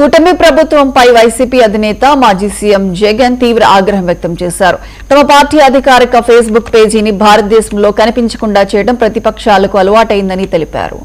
కూటమి ప్రభుత్వంపై వైసీపీ అధినేత మాజీ సీఎం జగన్ తీవ్ర ఆగ్రహం వ్యక్తం చేశారు. తమ పార్టీ అధికారిక ఫేస్బుక్ పేజీని భారతదేశంలో కనిపించకుండా చేయడం ప్రతిపక్షాలకు అలవాటైందని తెలిపారు.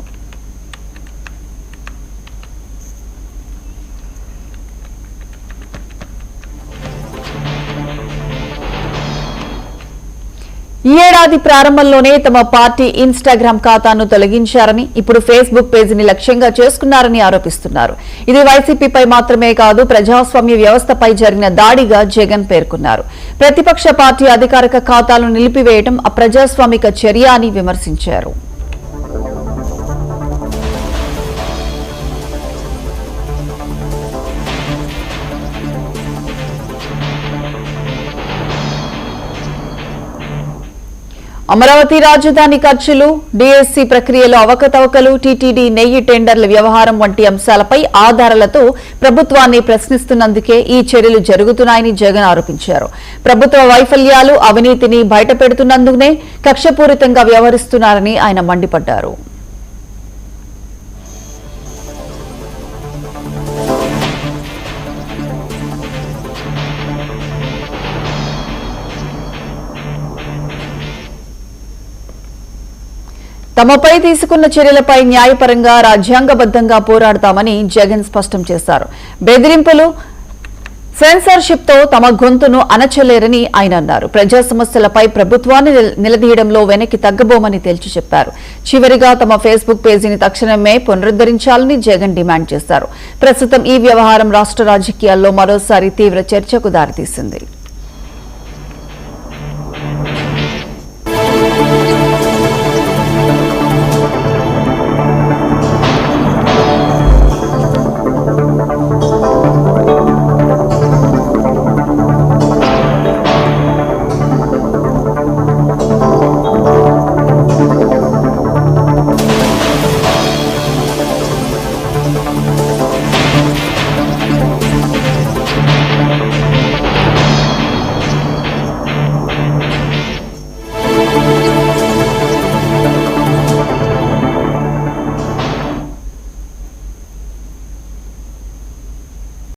ఈ ఏడాది ప్రారంభంలోనే తమ పార్టీ ఇన్స్టాగ్రామ్ ఖాతాను తొలగించారని, ఇప్పుడు ఫేస్బుక్ పేజీని లక్ష్యంగా చేసుకున్నారని ఆరోపిస్తున్నారు. ఇది వైసీపీపై మాత్రమే కాదు, ప్రజాస్వామ్య వ్యవస్థపై జరిగిన దాడిగా జగన్ పేర్కొన్నారు. ప్రతిపక్ష పార్టీ అధికారిక ఖాతాలను నిలిపివేయడం అప్రజాస్వామిక చర్య అని విమర్శించారు. అమరావతి రాజధాని ఖర్చులు, డీఎస్సీ ప్రక్రియలో అవకతవకలు, టీటీడీ నెయ్యి టెండర్ల వ్యవహారం వంటి అంశాలపై ఆధారాలతో ప్రభుత్వాన్ని ప్రశ్నిస్తున్నందుకే ఈ చర్యలు జరుగుతున్నాయని జగన్ ఆరోపించారు. ప్రభుత్వ వైఫల్యాలు, అవినీతిని బయటపెడుతున్నందుకునే కక్షపూరితంగా వ్యవహరిస్తున్నారని ఆయన మండిపడ్డారు. తమపై తీసుకున్న చర్యలపై న్యాయపరంగా రాజ్యాంగబద్దంగా పోరాడతామని జగన్ స్పష్టం చేశారు. బెదిరింపులు, సెన్సార్షిప్తో తమ గొంతును అణచలేరని ఆయన అన్నారు. ప్రజా సమస్యలపై ప్రభుత్వాన్ని నిలదీయడంలో వెనక్కి తగ్గబోమని తేల్చి చెప్పారు. చివరిగా తమ ఫేస్బుక్ పేజీని తక్షణమే పునరుద్దరించాలని జగన్ డిమాండ్ చేశారు. ప్రస్తుతం ఈ వ్యవహారం రాష్ట్ర రాజకీయాల్లో మరోసారి తీవ్ర చర్చకు దారితీసింది.